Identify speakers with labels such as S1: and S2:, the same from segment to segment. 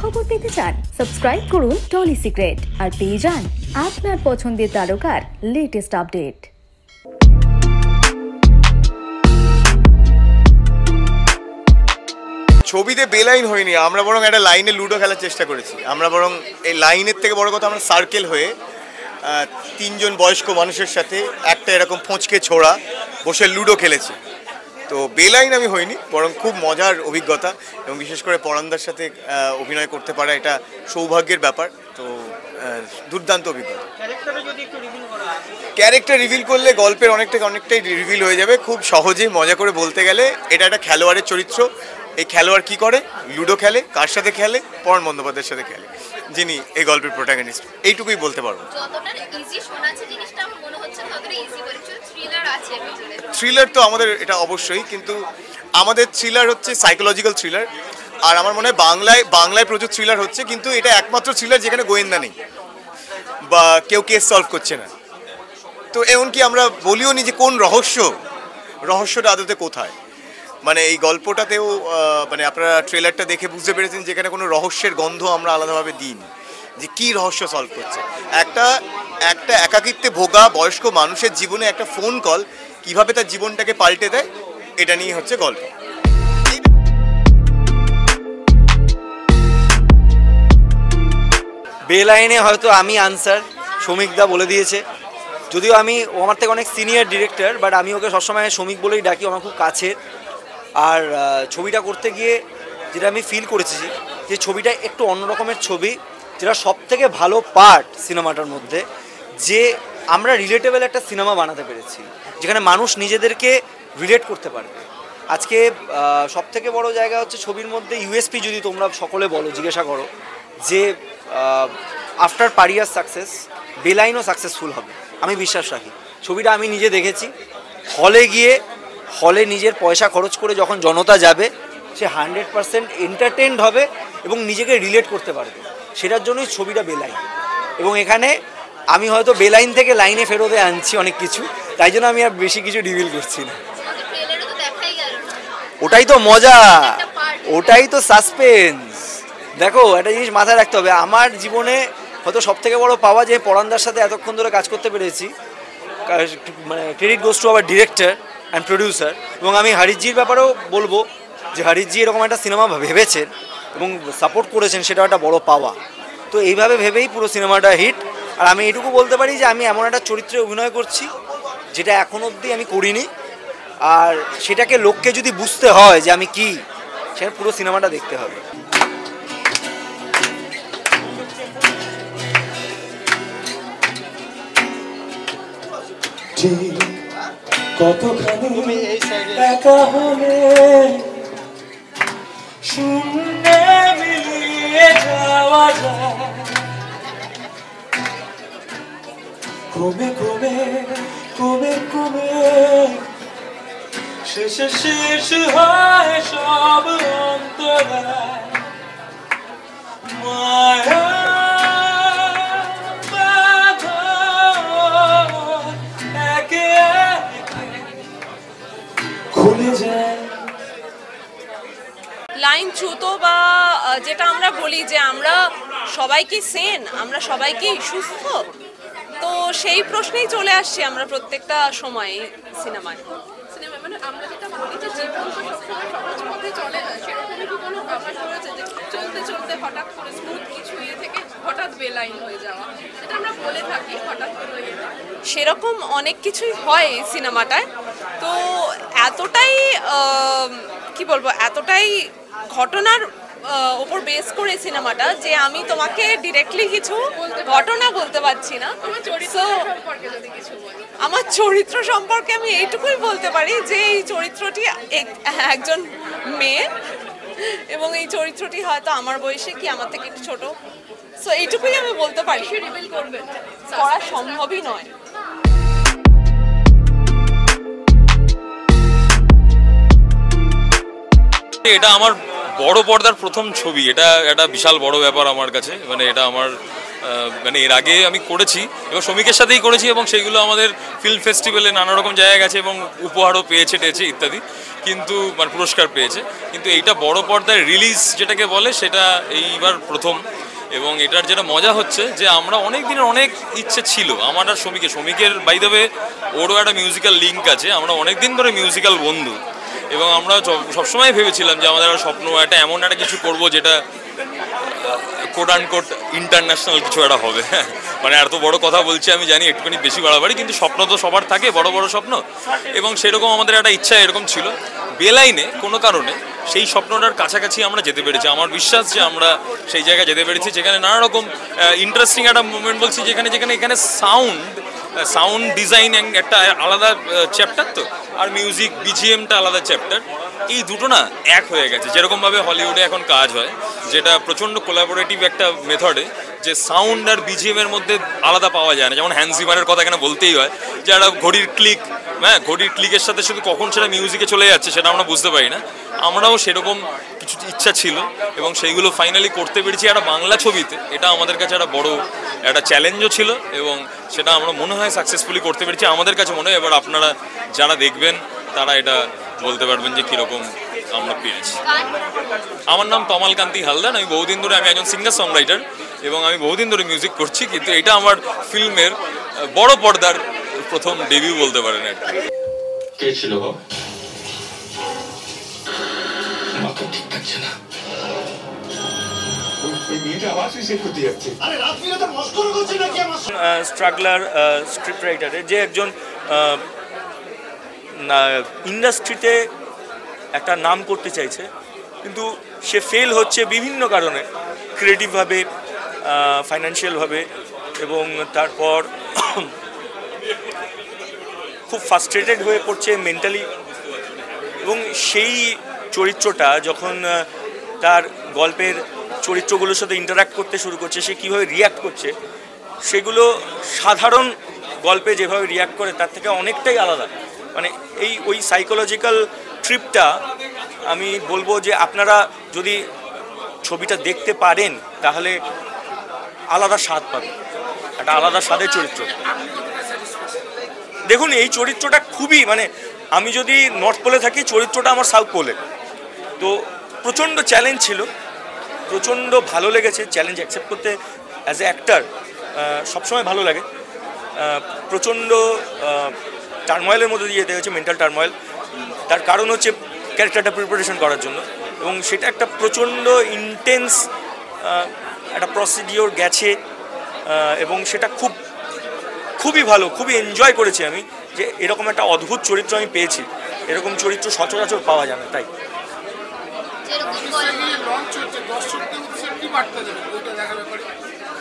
S1: খবর পেতে চান সাবস্ক্রাইব করুন টলি সিক্রেট আর পেয়ে যান আপনার পছন্দের তারকার লেটেস্ট আপডেট।
S2: ছবিতে বেলাইন হয়নি, আমরা বরং একটা লাইনে লুডো খেলার চেষ্টা করেছি। আমরা বরং এই লাইনের থেকে বড় কথা আমরা সার্কেল হয়ে তিনজন বয়স্ক মানুষের সাথে একটা এরকম ফোঁচকে ছোড়া বসে লুডো খেলেছি। তো বেলাইন আমি হইনি, বরং খুব মজার অভিজ্ঞতা এবং বিশেষ করে পরানদার সাথে অভিনয় করতে পারা এটা সৌভাগ্যের ব্যাপার। তো দুর্দান্ত অভিজ্ঞতা। ক্যারেক্টার রিভিল করলে গল্পের অনেকটাই রিভিল হয়ে যাবে। খুব সহজেই মজা করে বলতে গেলে এটা একটা খেলোয়াড়ের চরিত্র। এই খেলোয়াড় কী করে? লুডো খেলে। কার সাথে খেলে? পরান বন্দ্যোপাধ্যায়ের সাথে খেলে, যিনি এই গল্পের প্রোটাগনিস্ট। এইটুকুই বলতে পারবো। থ্রিলার তো আমাদের এটা অবশ্যই, কিন্তু আমাদের থ্রিলার হচ্ছে সাইকোলজিক্যাল থ্রিলার। আর আমার মনে হয় বাংলায় প্রচুর থ্রিলার হচ্ছে, কিন্তু এটা একমাত্র থ্রিলার যেখানে গোয়েন্দা নেই বা কেউ কেস সলভ করছে না। তো এমনকি আমরা বলিও নি যে কোন রহস্যটা আদতে কোথায়। মানে এই গল্পটাতেও মানে আপনারা ট্রেলারটা দেখে বুঝতে পেরেছেন যেখানে কোনো রহস্যের গন্ধ আমরা আলাদাভাবে দিন, যে কী রহস্য সলভ করছে। একটা একাকিত্বে ভোগা বয়স্ক মানুষের জীবনে একটা ফোন কল কিভাবে তার জীবনটাকে পাল্টে দেয়, এটা নিয়ে হচ্ছে গল্প।
S3: বেলাইনে হয়তো আমি আনসার, শ্রমিকদা বলে দিয়েছে। যদিও ও আমার থেকে অনেক সিনিয়র ডিরেক্টর, বাট আমি ওকে সবসময় শ্রমিক বলেই ডাকি, আমার খুব কাছের। আর ছবিটা করতে গিয়ে যেটা আমি ফিল করেছি যে ছবিটা একটু অন্যরকমের ছবি, যেটা সবথেকে ভালো পার্ট সিনেমাটার মধ্যে, যে আমরা রিলেটেবল একটা সিনেমা বানাতে পেরেছি যেখানে মানুষ নিজেদেরকে রিলেট করতে পারবে। আজকে সবথেকে বড় জায়গা হচ্ছে ছবির মধ্যে ইউএসপি। যদি তোমরা সকলে বলো, জিজ্ঞাসা করো যে আফটার পারিয়ার সাকসেস বেলাইনও সাকসেসফুল হবে, আমি বিশ্বাস রাখি। ছবিটা আমি নিজে দেখেছি, হলে নিজের পয়সা খরচ করে যখন জনতা যাবে, সে 100% এন্টারটেইনড হবে এবং নিজেকে রিলেট করতে পারবে। সেটার জন্যই ছবিটা বেলাইন। এবং এখানে আমি হয়তো বেলাইন থেকে লাইনে ফেরতে আনছি অনেক কিছু, তাই জন্য আমি আর বেশি কিছু রিভিল করছি না। ওটাই তো মজা, ওটাই তো সাসপেন্স। দেখো, একটা জিনিস মাথায় রাখতে হবে, আমার জীবনে হয়তো সবথেকে বড় পাওয়া যে পরানদার সাথে এতক্ষণ ধরে কাজ করতে পেরেছি। মানে credit goes to our director and producer. এবং আমি হরিশজির ব্যাপারেও বলবো যে হরিশজি এরকম একটা সিনেমা ভেবেছেন এবং সাপোর্ট করেছেন, সেটাও একটা বড় পাওয়া। তো এইভাবে ভেবেই পুরো সিনেমাটা হিট। আর আমি এটুকু বলতে পারি যে আমি এমন একটা চরিত্রে অভিনয় করছি যেটা এখন অবধি আমি করিনি। আর সেটাকে লোককে যদি বুঝতে হয় যে আমি কি, সেটা পুরো সিনেমাটা দেখতে হবে।
S4: কতখানি একা হলে শূন্যে মিলিয়ে যাওয়া যায়, কমে কমে কমে কমে শেষে শেষ হয় সব অন্তরায়। মায়া
S5: লাইন ছুতো বা যেটা আমরা বলি যে আমরা সবাই কি সেন, আমরা সবাই কি সুস্থ, তো সেই প্রশ্নেই চলে আসছি আমরা প্রত্যেকটা সময় সিনেমায়। মানে আমরা যেটা বলি যে জীবন তো সবসময় সহজ পথে চলে না, সেরকমই কি কোনো ব্যাপার রয়েছে যে চলতে চলতে হঠাৎ করে স্মুথ কিছু থেকে হঠাৎ বেলাইন হয়ে যাওয়া, যেটা আমরা বলে থাকি হঠাৎ করে সেরকম অনেক কিছুই হয় এই সিনেমাটায়। তো এতটাই কি বলবো, এতটাই ঘটনার ওপর বেস করে সিনেমাটা যে আমি তোমাকে ডিরেক্টলি কিছু ঘটনা বলতে পারছি না। আমার চরিত্র সম্পর্কে আমি এইটুকুই বলতে পারি যে এই চরিত্রটি একজন মেয়ে এবং এই চরিত্রটি হয়তো আমার বয়সে কি আমার থেকে একটু ছোট। সো এইটুকুই আমি বলতে পারি, রিভিল করবেন করা সম্ভবই নয়।
S6: এটা আমার বড় পর্দার প্রথম ছবি, এটা একটা বিশাল বড় ব্যাপার আমার কাছে। মানে এটা আমার মানে এর আগে আমি করেছি এবং শ্রমিকের সাথেই করেছি এবং সেইগুলো আমাদের ফিল্ম ফেস্টিভ্যালে নানা রকম জায়গায় গেছে এবং উপহারও পেয়েছে ইত্যাদি, কিন্তু মানে পুরস্কার পেয়েছে। কিন্তু এইটা বড় পর্দায় রিলিজ যেটাকে বলে সেটা এইবার প্রথম। এবং এটার যেটা মজা হচ্ছে যে আমরা অনেক দিনের অনেক ইচ্ছে ছিল আমার আর শ্রমিকের বাই দ্য ওয়ে ওরও একটা মিউজিক্যাল লিঙ্ক আছে, আমরা অনেক দিন ধরে মিউজিক্যাল বন্ধু এবং আমরা সবসময় ভেবেছিলাম যে আমাদের স্বপ্ন একটা এমন একটা কিছু করব যেটা কোট আনকোট ইন্টারন্যাশনাল কিছু একটা হবে। মানে এত বড় কথা বলছি আমি জানি, একটুখানি বেশি বাড়াবাড়ি, কিন্তু স্বপ্ন তো সবার থাকে, বড় বড় স্বপ্ন, এবং সেরকম আমাদের একটা ইচ্ছা এরকম ছিল। বেলাইনে কোনো কারণে সেই স্বপ্নটার কাছাকাছি আমরা যেতে পেরেছি। আমার বিশ্বাস যে আমরা সেই জায়গায় যেতে পেরেছি যেখানে নানা রকম ইন্টারেস্টিং একটা মুভমেন্ট বলছি, যেখানে এখানে সাউন্ড ডিজাইন একটা আলাদা চ্যাপ্টার, তো আর মিউজিক বিজিএমটা আলাদা চ্যাপ্টার, এই দুটো না এক হয়ে গেছে। যেরকমভাবে হলিউডে এখন কাজ হয়, যেটা প্রচণ্ড কোলাবোরেটিভ একটা মেথডে, যে সাউন্ড আর বিজিএমের মধ্যে আলাদা পাওয়া যায় না। যেমন হ্যান্স জিমারের কথা এখানে বলতেই হয়, যে একটা ঘড়ির ক্লিক, হ্যাঁ ঘড়ির ক্লিকের সাথে শুধু কখন সেটা মিউজিকে চলে যাচ্ছে সেটা আমরা বুঝতে পারি না। আমরাও সেরকম কিছু ইচ্ছা ছিল এবং সেইগুলো ফাইনালি করতে পেরেছি একটা বাংলা ছবিতে। এটা আমাদের কাছে একটা বড় একটা চ্যালেঞ্জও ছিল এবং সেটা আমরা মনে হয় সাকসেসফুলি করতে পেরেছি আমাদের কাছে মনে হয়। এবার আপনারা যারা দেখবেন তারা এটা বলতে পারবেন যে কীরকম আমরা পেরেছি। আমার নাম তমাল কান্তি হালদার, আমি বহুদিন ধরে আমি একজন সিঙ্গার সং রাইটার এবং আমি বহুদিন ধরে মিউজিক করছি, কিন্তু এটা আমার ফিল্মের বড় পর্দার প্রথম ডেবিউ বলতে পারেন আর কি।
S4: কে ছিল? মাথা ঠিক থাকছে না।
S7: স্ট্রাগলার স্ক্রিপ্ট রাইটারের যে একজন ইন্ডাস্ট্রিতে একটা নাম করতে চাইছে, কিন্তু সে ফেল হচ্ছে বিভিন্ন কারণে, ক্রিয়েটিভভাবে, ফাইন্যান্সিয়ালভাবে, এবং তারপর খুব ফ্রাস্ট্রেটেড হয়ে পড়ছে মেন্টালি। এবং সেই চরিত্রটা যখন তার গল্পের চরিত্রগুলোর সাথে ইন্টারাক্ট করতে শুরু করছে, সে কীভাবে রিয়্যাক্ট করছে, সেগুলো সাধারণ গল্পে যেভাবে রিয়্যাক্ট করে তার থেকে অনেকটাই আলাদা। মানে ওই সাইকোলজিক্যাল ট্রিপটা আমি বলবো যে আপনারা যদি ছবিটা দেখতে পারেন তাহলে আলাদা স্বাদ পাবেন, একটা আলাদা স্বাদের চরিত্র। দেখুন এই চরিত্রটা খুবই, মানে আমি যদি নর্থ পোলে থাকি, চরিত্রটা আমার সাউথ পোলে, তো প্রচণ্ড চ্যালেঞ্জ ছিল, প্রচণ্ড ভালো লেগেছে। চ্যালেঞ্জ অ্যাকসেপ্ট করতে অ্যাজ এ অ্যাক্টার সবসময় ভালো লাগে। প্রচণ্ড টার্ময়েলের মধ্যে দিয়ে যেতে হয়েছে, মেন্টাল টার্ময়েল। তার কারণ হচ্ছে ক্যারেক্টারটা প্রিপারেশন করার জন্য, এবং সেটা একটা প্রচণ্ড ইন্টেন্স একটা প্রসিডিওর গেছে, এবং সেটা খুবই ভালো, খুবই এনজয় করেছি আমি, যে এরকম একটা অদ্ভুত চরিত্র আমি পেয়েছি। এরকম চরিত্র সচরাচর পাওয়া যায় না। তাই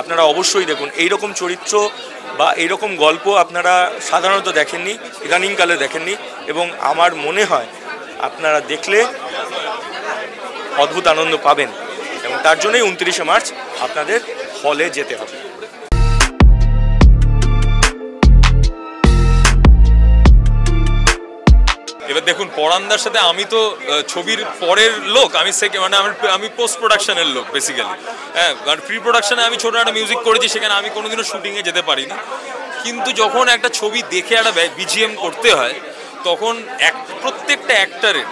S7: আপনারা অবশ্যই দেখুন এইরকম চরিত্র বা এইরকম গল্প আপনারা সাধারণত দেখেননি, ইদানিংকালে দেখেননি, এবং আমার মনে হয় আপনারা দেখলে অদ্ভুত আনন্দ পাবেন, এবং তার জন্যই 29শে মার্চ আপনাদের হলে যেতে হবে।
S6: এবার দেখুন, পরান্দার সাথে আমি তো ছবির পরের লোক, আমি পোস্ট প্রোডাকশনের লোক বেসিক্যালি। হ্যাঁ, আর প্রি প্রোডাকশনে আমি ছোটো একটা মিউজিক করেছি, সেখানে আমি কোনোদিনও শুটিংয়ে যেতে পারিনি। কিন্তু যখন একটা ছবি দেখে একটা বিজিএম করতে হয়, তখন প্রত্যেকটা অ্যাক্টারের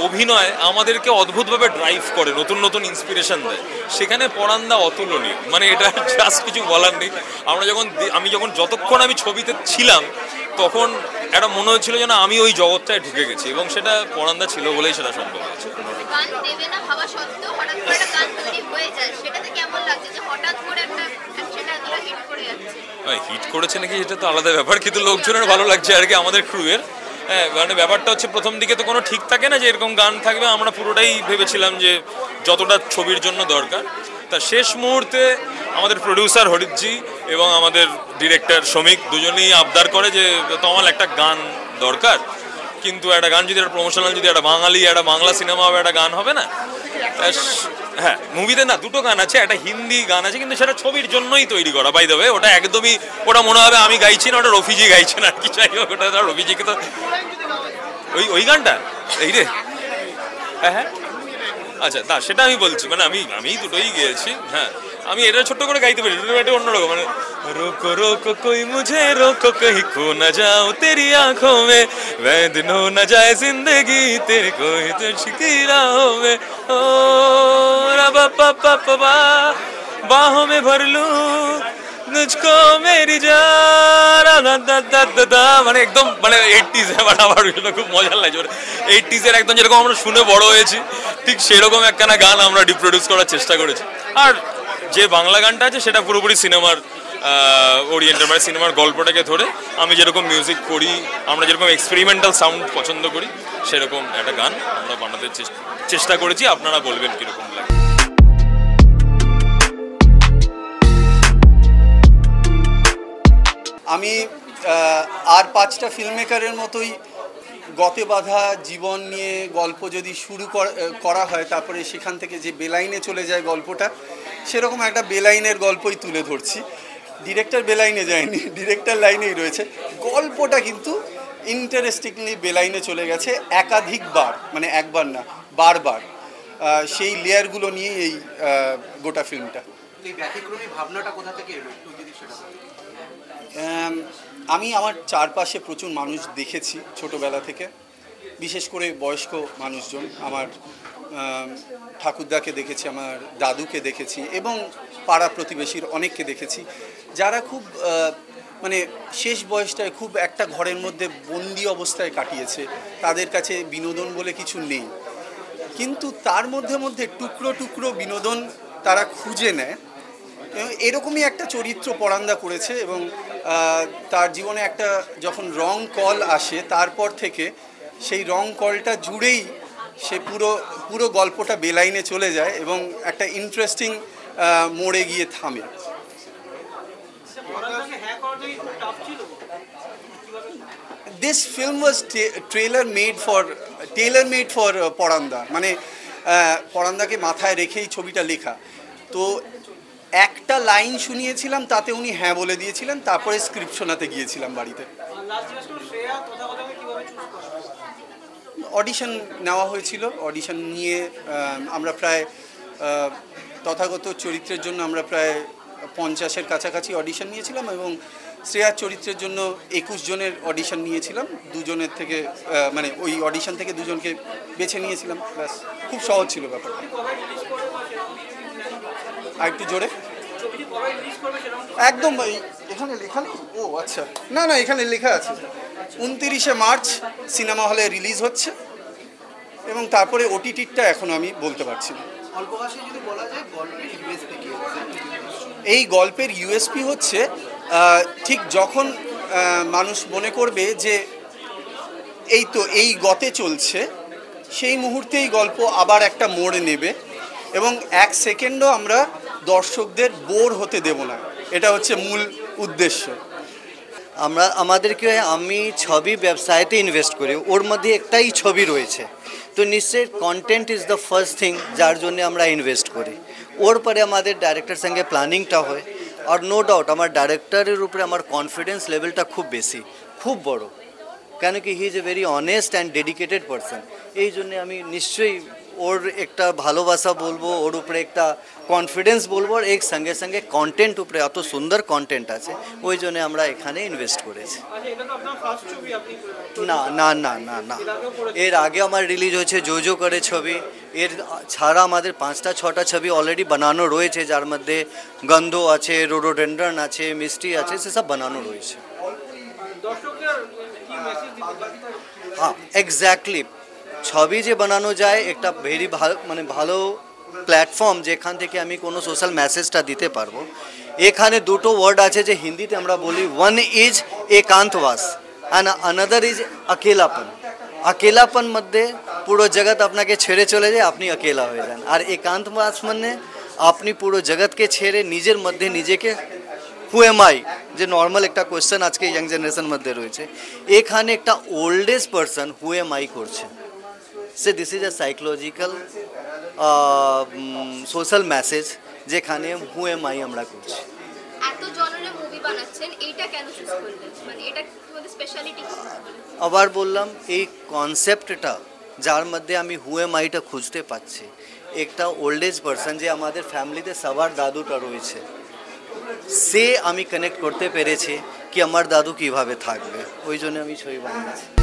S6: অভিনয় আমাদেরকে অদ্ভুতভাবে ড্রাইভ করে, নতুন নতুন ইন্সপিরেশন দেয়। সেখানে পরান্দা অতুলনীয়, মানে এটা জাস্ট কিছু বলার নেই। আমি যখন যতক্ষণ আমি ছবিতে ছিলাম, তখন একটা মনে হচ্ছিল যেন আমি ওই জগৎটায় ঢুকে গেছি, এবং সেটা পরান্দা ছিল বলেই সেটা সম্ভব হয়েছে। হিট করেছে নাকি সেটা তো আলাদা ব্যাপার, কিন্তু লোকজনের ভালো লাগছে আর কি, আমাদের ক্রুয়ের। হ্যাঁ, মানে ব্যাপারটা হচ্ছে প্রথম দিকে তো কোনো ঠিক থাকে না যে এরকম গান থাকবে। আমরা পুরোটাই ভেবেছিলাম যে যতটা ছবির জন্য দরকার। তা শেষ মুহূর্তে আমাদের প্রডিউসার হরিতজি এবং আমাদের ডিরেক্টর শ্রমিক দুজনেই আবদার করে যে তমাল একটা গান দরকার, কিন্তু একটা গান যদি একটা প্রমোশনাল, যদি একটা বাংলা সিনেমা হবে, একটা গান হবে না। হ্যাঁ, মুভিতে না দুটো গান আছে, একটা হিন্দি গান আছে, কিন্তু সেটা ছবির জন্যই তৈরি করা। বাই দ্য ওয়ে, ওটা একদমই, ওটা মনে হবে আমি গাইছি না, ওটা রফিজি গাইছেন আর কি। চাই হোক, ওটা রফিজিকে তো ওই গানটা এই রে, হ্যাঁ, আচ্ছা, সেটা আমি বলছি, মানে আমি দুটোই গেয়েছি। হ্যাঁ, আমি এটা ছোট্ট করে গাইতে পারি, এটা অন্যরকম, মানে রোকো রোকো কোই মুঝে রোকো কहीं खो न जाओ तेरी आंखों में वैद नो न जाए जिंदगी तेरे कोई तो शिकी राहों में ओ रबा पा पा पा पा बाहों में भर लूं मुझको मेरी जान दा दा दा दा दा মানে একদম মানে 80s এ আমার এটা খুব মজা লাগে। 80s এর একদম যেরকম আমরা শুনে বড় হয়েছি ঠিক সেরকম একখানা গান আমরা রিপ্রোডিউস করার চেষ্টা করেছি। আর যে বাংলা গানটা আছে সেটা পুরোপুরি সিনেমার ওরিয়েন্টেড, মানে সিনেমার গল্পটাকে ধরে আমি যেরকম মিউজিক করি, আমরা যেরকম এক্সপেরিমেন্টাল সাউন্ড পছন্দ করি সেরকম একটা গান আমরা বানাতে চেষ্টা করেছি। আপনারা বলবেন কীরকম লাগে।
S8: আমি আর 5টা ফিল্ম মেকারের মতোই গতে বাঁধা জীবন নিয়ে গল্প যদি শুরু করা হয়, তারপরে সেখান থেকে যে বেলাইনে চলে যায় গল্পটা, সেরকম একটা বেলাইনের গল্পই তুলে ধরছি। ডিরেক্টর বেলাইনে যায়নি, ডিরেক্টর লাইনেই রয়েছে। গল্পটা কিন্তু ইন্টারেস্টিংলি বেলাইনে চলে গেছে একাধিকবার, মানে একবার না বারবার। সেই লেয়ারগুলো নিয়ে এই গোটা ফিল্মটা।
S9: এই ব্যতিক্রমী ভাবনাটা কোথা থেকে এলো একটু যদি সেটা বলেন।
S8: আমি আমার চারপাশে প্রচুর মানুষ দেখেছি ছোটোবেলা থেকে, বিশেষ করে বয়স্ক মানুষজন। আমার ঠাকুরদাকে দেখেছি, আমার দাদুকে দেখেছি এবং পাড়া প্রতিবেশীর অনেককে দেখেছি, যারা খুব মানে শেষ বয়সটায় খুব একটা ঘরের মধ্যে বন্দি অবস্থায় কাটিয়েছে। তাদের কাছে বিনোদন বলে কিছু নেই, কিন্তু তার মধ্যে মধ্যে টুকরো টুকরো বিনোদন তারা খুঁজে নেয়। এরকমই একটা চরিত্র পরান্দা করেছে এবং তার জীবনে একটা যখন রং কল আসে, তারপর থেকে সেই রং কলটা জুড়েই সে পুরো গল্পটা বেলাইনে চলে যায় এবং একটা ইন্টারেস্টিং মোড়ে গিয়ে থামে। This film was tailor-made for পরান্দা, মানে পরান্দাকে মাথায় রেখেই ছবিটা লেখা। তো একটা লাইন শুনিয়েছিলাম, তাতে উনি হ্যাঁ বলে দিয়েছিলেন, তারপরে স্ক্রিপ্ট শোনাতে গিয়েছিলাম বাড়িতে। অডিশন নেওয়া হয়েছিল, অডিশন নিয়ে আমরা প্রায় তথাগত চরিত্রের জন্য আমরা প্রায় 50-এর কাছাকাছি অডিশন নিয়েছিলাম এবং শ্রেয়ার চরিত্রের জন্য 21 জনের অডিশন নিয়েছিলাম। দুজনের থেকে মানে ওই অডিশন থেকে দুজনকে বেছে নিয়েছিলাম, ব্যাস। খুব সহজ ছিল ব্যাপারটা। আর একটু জোরে একদম। এখানে লেখা নেই? ও আচ্ছা, না না এখানে লেখা আছে 29শে মার্চ সিনেমা হলে রিলিজ হচ্ছে এবং তারপরে ওটিটিটা এখনও আমি বলতে পারছি না।
S9: অল্প ভাষায় যদি বলা যায় গল্পের ইউএসপি কি?
S8: এই গল্পের ইউএসপি হচ্ছে ঠিক যখন মানুষ মনে করবে যে এই তো এই গতে চলছে, সেই মুহূর্তেই গল্প আবার একটা মোড় নেবে এবং 1 সেকেন্ডও আমরা দর্শকদের বোর হতে দেব না। এটা হচ্ছে মূল উদ্দেশ্য।
S10: আমি ছবি ব্যবসায়তে ইনভেস্ট করি, ওর মধ্যে একটাই ছবি রয়েছে, তো নিশ্চয়ই content is the first thing যার জন্য আমরা ইনভেস্ট করি। ওর পরে আমাদের ডাইরেক্টর সঙ্গে প্ল্যানিংটা হয়। আর নো ডাউট আমার ডাইরেক্টরের উপরে আমার কনফিডেন্স লেভেলটা খুব বেশি, খুব বড়, কেন কি he is a very honest and dedicated person. এই জন্যে আমি নিশ্চয়ই ওর একটা ভালোবাসা বলবো, ওর উপরে একটা কনফিডেন্স বলবো, আর এক সঙ্গে সঙ্গে কন্টেন্ট উপরে এত সুন্দর কন্টেন্ট আছে, ওই জন্য আমরা এখানে ইনভেস্ট করেছি। না না না না না, এর আগে আমার রিলিজ হয়েছে জো করে ছবি, এর ছাড়া আমাদের 5টা-6টা ছবি অলরেডি বানানো রয়েছে, যার মধ্যে গন্ধ আছে, রোডোডেন্ড্রন আছে, মিষ্টি আছে, সেসব বানানো রয়েছে। হ্যাঁ এক্স্যাক্টলি, ছবি যে বানানো যায় একটা ভেরি ভালো প্ল্যাটফর্ম, যেখান থেকে আমি কোনো সোশ্যাল মেসেজটা দিতে পারবো। এখানে দুটো ওয়ার্ড আছে যে হিন্দিতে আমরা বলি, ওয়ান ইজ একান্তবাস অ্যান্ড আনাদার ইজ अकेलापन। अकेलापन মধ্যে পুরো জগৎ আপনাকে ছেড়ে চলে যায়, আপনি अकेला হয়ে যান। আর একান্তবাস মানে আপনি পুরো জগৎকে ছেড়ে নিজের মধ্যে নিজেকে হু এম আই, যে নর্মাল একটা কোয়েশ্চেন আজকে ইয়াং জেনারেশন মধ্যে রয়েছে, এখানে একটা oldest person who am I করছে। সে this is a psychological social message, যেখানে হু এম আই আমরা করছি।
S11: এত জনরে মুভি বানাচ্ছেন, এইটা কেন চুজ করলেন? মানে এটা তোমাদের স্পেশালিটি কি?
S10: আবার বললাম, এই কনসেপ্টটা যার মধ্যে আমি হু এম আইটা খুঁজতে পাচ্ছি, একটা ওল্ড এজ পার্সন যে আমাদের ফ্যামিলিতে সবার দাদুটা রয়েছে, সে আমি কানেক্ট করতে পেরেছি কি আমার দাদু কিভাবে থাকবে, ওই জন্য আমি ছবি বানিয়েছি।